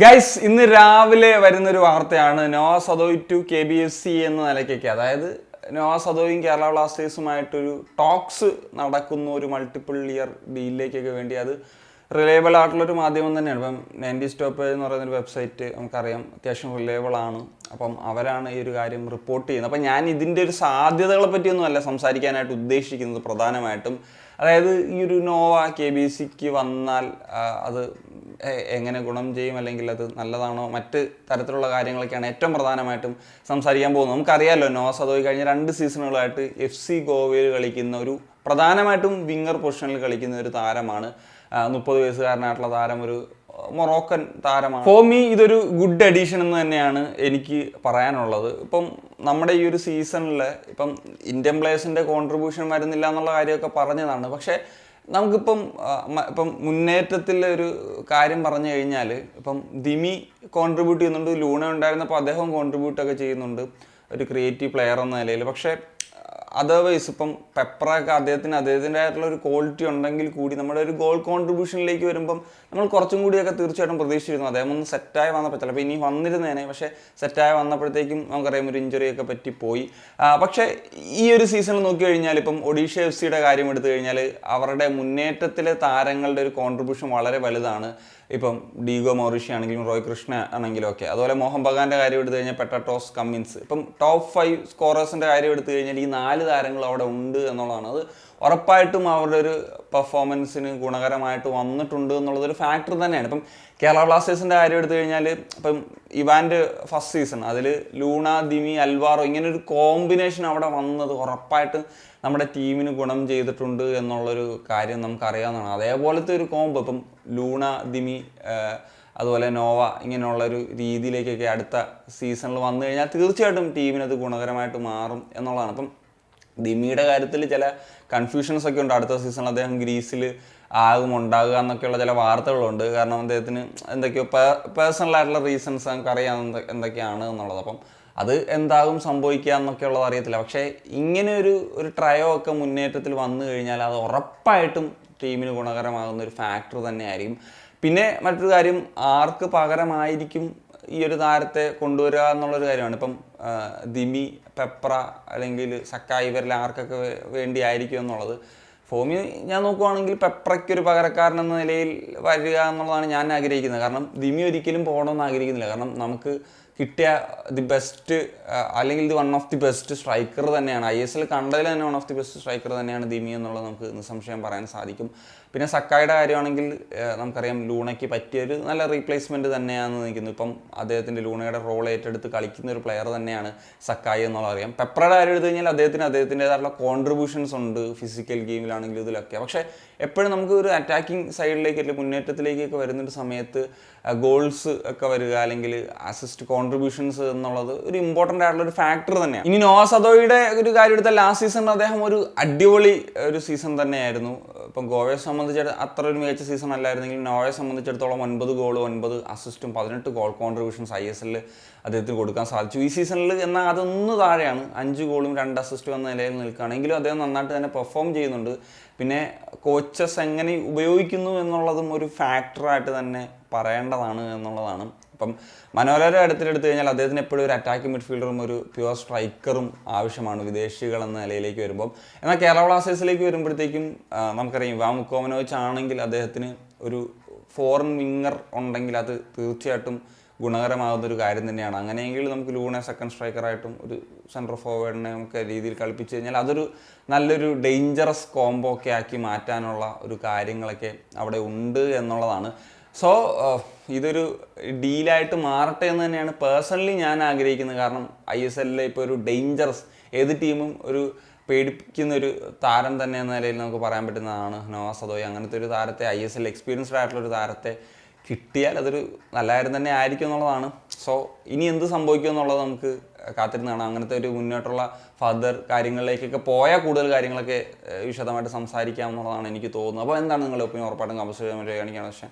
Guys ഇന്ന് രാവിലെ വരുന്നൊരു വാർത്തയാണ് നോവ സദോയ് ടു KBFC എന്ന നിലയ്ക്കൊക്കെ, അതായത് നോവ സദോയും കേരള ബ്ലാസ്റ്റേഴ്സുമായിട്ടൊരു ടോക്സ് നടക്കുന്ന ഒരു മൾട്ടിപ്പിൾ ഇയർ ഡീലിലേക്കൊക്കെ വേണ്ടി. അത് റിലയബിൾ ആയിട്ടുള്ളൊരു മാധ്യമം തന്നെയാണ്. ഇപ്പം 90 സ്റ്റോപ്പേജ് എന്ന് പറയുന്നൊരു വെബ്സൈറ്റ് നമുക്കറിയാം, അത്യാവശ്യം റിലയബിൾ ആണ്. അപ്പം അവരാണ് ഈ ഒരു കാര്യം റിപ്പോർട്ട് ചെയ്യുന്നത്. അപ്പം ഞാൻ ഇതിൻ്റെ ഒരു സാധ്യതകളെ പറ്റിയൊന്നുമല്ല സംസാരിക്കാനായിട്ട് ഉദ്ദേശിക്കുന്നത് പ്രധാനമായിട്ടും. അതായത് ഈ ഒരു നോവ KBFCക്ക് വന്നാൽ അത് എങ്ങനെ ഗുണം ചെയ്യും, അല്ലെങ്കിൽ അത് നല്ലതാണോ, മറ്റ് തരത്തിലുള്ള കാര്യങ്ങളൊക്കെയാണ് ഏറ്റവും പ്രധാനമായിട്ടും സംസാരിക്കാൻ പോകുന്നത്. നമുക്കറിയാമല്ലോ, നോവ സദോയ് കഴിഞ്ഞ 2 സീസണുകളായിട്ട് FC ഗോവയിൽ കളിക്കുന്ന ഒരു പ്രധാനമായിട്ടും വിങ്ങർ പൊസിഷനിൽ കളിക്കുന്ന ഒരു താരമാണ്. 30 വയസ്സുകാരനായിട്ടുള്ള താരം, ഒരു മൊറോക്കൻ താരമാണ്. ഫോർ മീ ഇതൊരു ഗുഡ് അഡീഷൻ എന്ന് തന്നെയാണ് എനിക്ക് പറയാനുള്ളത്. ഇപ്പം നമ്മുടെ ഈ ഒരു സീസണിൽ ഇപ്പം ഇന്ത്യൻ പ്ലേയേഴ്സിൻ്റെ കോൺട്രിബ്യൂഷൻ വരുന്നില്ല എന്നുള്ള കാര്യമൊക്കെ പറഞ്ഞതാണ്. പക്ഷേ നമുക്കിപ്പം മുന്നേറ്റത്തിൽ ഒരു കാര്യം പറഞ്ഞു കഴിഞ്ഞാൽ, ഇപ്പം ദിമി കോൺട്രിബ്യൂട്ട് ചെയ്യുന്നുണ്ട്, ലൂണ ഉണ്ടായിരുന്നപ്പോൾ അദ്ദേഹം കോൺട്രിബ്യൂട്ടൊക്കെ ചെയ്യുന്നുണ്ട് ഒരു ക്രിയേറ്റീവ് പ്ലെയർ എന്ന നിലയിൽ. പക്ഷേ അതർവൈസ് ഇപ്പം പെപ്പറൊക്കെ അദ്ദേഹത്തിൻ്റെതായിട്ടുള്ള ഒരു ക്വാളിറ്റി ഉണ്ടെങ്കിൽ കൂടി നമ്മുടെ ഒരു ഗോൾ കോൺട്രിബ്യൂഷനിലേക്ക് വരുമ്പം നമ്മൾ കുറച്ചും കൂടിയൊക്കെ തീർച്ചയായിട്ടും പ്രതീക്ഷിച്ചിരുന്നു. അദ്ദേഹം ഒന്ന് സെറ്റായി വന്നപ്പോൾ, ചിലപ്പോൾ ഇനി വന്നിരുന്നേനെ, പക്ഷേ സെറ്റായി വന്നപ്പോഴത്തേക്കും നമുക്കറിയാം ഒരു ഇഞ്ചുറിയൊക്കെ പറ്റിപ്പോയി. പക്ഷേ ഈ ഒരു സീസണിൽ നോക്കി കഴിഞ്ഞാൽ, ഇപ്പം ഒഡീഷ FCയുടെ കാര്യം എടുത്തു കഴിഞ്ഞാൽ, അവരുടെ മുന്നേറ്റത്തിലെ താരങ്ങളുടെ ഒരു കോൺട്രിബ്യൂഷൻ വളരെ വലുതാണ്. ഇപ്പം ഡീഗോ മൗറിഷ്യ ആണെങ്കിലും റോയ് കൃഷ്ണ ആണെങ്കിലും ഒക്കെ. അതുപോലെ മോഹൻ ബഗാൻ്റെ കാര്യം എടുത്തു കഴിഞ്ഞാൽ പെട്ടറ്റോസ്, കമ്മിൻസ്. ഇപ്പം ടോപ്പ് 5 സ്കോറേഴ്സിൻ്റെ കാര്യം എടുത്തു കഴിഞ്ഞാൽ ഈ 4 താരങ്ങൾ അവിടെ ഉണ്ട് എന്നുള്ളതാണ്. അത് ഉറപ്പായിട്ടും അവരുടെ ഒരു പെർഫോമൻസിന് ഗുണകരമായിട്ട് വന്നിട്ടുണ്ട് എന്നുള്ളതൊരു ഫാക്ടർ തന്നെയാണ്. ഇപ്പം കേരള ബ്ലാസ്റ്റേഴ്സിൻ്റെ കാര്യം എടുത്തു കഴിഞ്ഞാൽ, ഇപ്പം ഇവാൻ്റെ ഫസ്റ്റ് സീസൺ അതിൽ ലൂണ, ദിമി, അൽവാറോ ഇങ്ങനൊരു കോമ്പിനേഷൻ അവിടെ വന്നത് ഉറപ്പായിട്ടും നമ്മുടെ ടീമിന് ഗുണം ചെയ്തിട്ടുണ്ട് എന്നുള്ളൊരു കാര്യം നമുക്കറിയാവുന്നതാണ്. അതേപോലത്തെ ഒരു കോംബോ ഇപ്പം ലൂണ, ദിമി, അതുപോലെ നോവ ഇങ്ങനെയുള്ളൊരു രീതിയിലേക്കൊക്കെ അടുത്ത സീസണിൽ വന്നു കഴിഞ്ഞാൽ തീർച്ചയായിട്ടും ടീമിനത് ഗുണകരമായിട്ട് മാറും എന്നുള്ളതാണ്. അപ്പം ദിമിയുടെ കാര്യത്തിൽ ചില കൺഫ്യൂഷൻസ് ഒക്കെ ഉണ്ട്. അടുത്ത സീസണിൽ അദ്ദേഹം ഗ്രീസിൽ ഉണ്ടാകുക എന്നൊക്കെയുള്ള ചില വാർത്തകളുണ്ട്. കാരണം അദ്ദേഹത്തിന് എന്തൊക്കെയോ പേഴ്സണലായിട്ടുള്ള റീസൺസ് നമുക്കറിയാം എന്തൊക്കെയാണ് എന്നുള്ളത്. അപ്പം അത് എന്താകും സംഭവിക്കുക എന്നൊക്കെയുള്ളത് അറിയത്തില്ല. പക്ഷേ ഇങ്ങനെ ഒരു ട്രയോ ഒക്കെ മുന്നേറ്റത്തിൽ വന്നു കഴിഞ്ഞാൽ അത് ഉറപ്പായിട്ടും ടീമിന് ഗുണകരമാകുന്ന ഒരു ഫാക്ടർ തന്നെയായിരിക്കും. പിന്നെ മറ്റൊരു കാര്യം, ആർക്ക് പകരമായിരിക്കും ഈ ഒരു താരത്തെ കൊണ്ടുവരിക എന്നുള്ളൊരു കാര്യമാണ്. ഇപ്പം ദിമി, പെപ്ര അല്ലെങ്കിൽ സക്കായ്, ഇവരിൽ ആർക്കൊക്കെ വേണ്ടിയായിരിക്കും എന്നുള്ളത്. ഫോമി ഞാൻ നോക്കുവാണെങ്കിൽ പെപ്രയ്ക്കൊരു പകരക്കാരൻ എന്ന നിലയിൽ വരിക എന്നുള്ളതാണ് ഞാൻ ആഗ്രഹിക്കുന്നത്. കാരണം ദിമി ഒരിക്കലും പോകണമെന്ന് ആഗ്രഹിക്കുന്നില്ല. കാരണം നമുക്ക് കിട്ടിയ ദി ബെസ്റ്റ്, അല്ലെങ്കിൽ ഇത് one of the best striker തന്നെയാണ്. ISL കണ്ടതിൽ തന്നെ one of the best striker തന്നെയാണ് ദിമി എന്നുള്ളത് നമുക്ക് നിസ്സംശയം പറയാൻ സാധിക്കും. പിന്നെ സക്കായുടെ കാര്യമാണെങ്കിൽ നമുക്കറിയാം ലൂണയ്ക്ക് പറ്റിയൊരു നല്ല റീപ്ലേസ്മെൻറ്റ് തന്നെയാണെന്ന് നിൽക്കുന്നു. ഇപ്പം അദ്ദേഹത്തിൻ്റെ ലൂണയുടെ റോൾ ഏറ്റെടുത്ത് കളിക്കുന്ന ഒരു പ്ലെയർ തന്നെയാണ് സക്കായി എന്നുള്ളത് അറിയാം. പെപ്രയുടെ കാര്യം എടുത്തു കഴിഞ്ഞാൽ അദ്ദേഹത്തിൻ്റെതായിട്ടുള്ള കോൺട്രിബ്യൂഷൻസ് ഉണ്ട് ഫിസിക്കൽ ഗെയിമിലാണെങ്കിലും ഇതിലൊക്കെ. പക്ഷേ എപ്പോഴും നമുക്ക് ഒരു അറ്റാക്കിംഗ് സൈഡിലേക്ക് അല്ലെങ്കിൽ മുന്നേറ്റത്തിലേക്കൊക്കെ വരുന്നൊരു സമയത്ത് ഗോൾസ് ഒക്കെ വരിക, അല്ലെങ്കിൽ അസിസ്റ്റ് കോൺട്രിബ്യൂഷൻസ് എന്നുള്ളത് ഒരു ഇമ്പോർട്ടൻ്റ് ആയിട്ടുള്ള ഒരു ഫാക്ടർ തന്നെയാണ്. ഇനി നോവ സദോയുടെ ഒരു കാര്യം എടുത്താൽ, ലാസ്റ്റ് സീസണിൽ അദ്ദേഹം ഒരു അടിപൊളി ഒരു സീസൺ തന്നെയായിരുന്നു. ഇപ്പം ഗോവയെ സംബന്ധിച്ചിടത്ത് അത്ര ഒരു മികച്ച സീസൺ അല്ലായിരുന്നെങ്കിലും നോവയെ സംബന്ധിച്ചിടത്തോളം 9 ഗോൾ, 9 അസിസ്റ്റും 18 ഗോൾ കോൺട്രിബ്യൂഷൻസ് ISL അദ്ദേഹത്തിന് കൊടുക്കാൻ സാധിച്ചു. ഈ സീസണിൽ എന്നാൽ അതൊന്ന് താഴെയാണ്, 5 ഗോളും 2 അസിസ്റ്റും എന്ന നിലയിൽ നിൽക്കുകയാണെങ്കിലും അദ്ദേഹം നന്നായിട്ട് തന്നെ പെർഫോം ചെയ്യുന്നുണ്ട്. പിന്നെ കോച്ചസ് എങ്ങനെ ഉപയോഗിക്കുന്നു എന്നുള്ളതും ഒരു ഫാക്ടറായിട്ട് തന്നെ പറയേണ്ടതാണ് എന്നുള്ളതാണ്. ഇപ്പം മനോഹരയുടെ അടുത്തെടുത്തു കഴിഞ്ഞാൽ അദ്ദേഹത്തിന് എപ്പോഴും ഒരു അറ്റാക്കിംഗ് മിഡ്ഫീൽഡറും ഒരു പ്യുവർ സ്ട്രൈക്കറും ആവശ്യമാണ് വിദേശികൾ എന്ന നിലയിലേക്ക് വരുമ്പം. എന്നാൽ കേരള ബ്ലാസ്റ്റേഴ്സിലേക്ക് വരുമ്പോഴത്തേക്കും നമുക്കറിയാം, ഇവാൻ മുക്കോമനോവിച്ച് ആണെങ്കിൽ അദ്ദേഹത്തിന് ഒരു ഫോറിൻ വിങ്ങർ ഉണ്ടെങ്കിൽ അത് തീർച്ചയായിട്ടും ഗുണകരമാകുന്നൊരു കാര്യം തന്നെയാണ്. അങ്ങനെയെങ്കിൽ നമുക്ക് ലൂണെ സെക്കൻഡ് സ്ട്രൈക്കറായിട്ടും ഒരു സെൻട്രൽ ഫോർവേഡിനെ നമുക്ക് രീതിയിൽ കളിപ്പിച്ച് കഴിഞ്ഞാൽ അതൊരു നല്ലൊരു ഡേഞ്ചറസ് കോംബോ ഒക്കെ ആക്കി മാറ്റാനുള്ള ഒരു കാര്യങ്ങളൊക്കെ അവിടെ ഉണ്ട് എന്നുള്ളതാണ്. സോ ഇതൊരു ഡീലായിട്ട് മാറട്ടെ എന്ന് തന്നെയാണ് പേഴ്സണലി ഞാൻ ആഗ്രഹിക്കുന്നത്. കാരണം ISL ഇപ്പോൾ ഒരു ഡേഞ്ചറസ്, ഏത് ടീമും ഒരു പേടിപ്പിക്കുന്ന ഒരു താരം തന്നെ എന്ന നിലയിൽ നമുക്ക് പറയാൻ പറ്റുന്നതാണ് നോവ സദോയ്. അങ്ങനത്തെ ഒരു താരത്തെ, ISL എക്സ്പീരിയൻസ്ഡ് ആയിട്ടുള്ളൊരു താരത്തെ കിട്ടിയാൽ അതൊരു നല്ല കാര്യം തന്നെ ആയിരിക്കും എന്നുള്ളതാണ്. സോ ഇനി എന്ത് സംഭവിക്കും എന്നുള്ളത് നമുക്ക് കാത്തിരുന്ന് കാണാം. അങ്ങനത്തെ ഒരു മുന്നോട്ടുള്ള ഫർദർ കാര്യങ്ങളിലേക്കൊക്കെ പോയാൽ കൂടുതൽ കാര്യങ്ങളൊക്കെ വിശദമായിട്ട് സംസാരിക്കാം എന്നുള്ളതാണ് എനിക്ക് തോന്നുന്നത്. അപ്പോൾ എന്താണ് നിങ്ങളുടെ ഒപ്പീനിയൻ? ഉറപ്പായിട്ടും കമന്റ് ചെയ്യാൻ കാണിക്കുകയാണ്. പക്ഷേ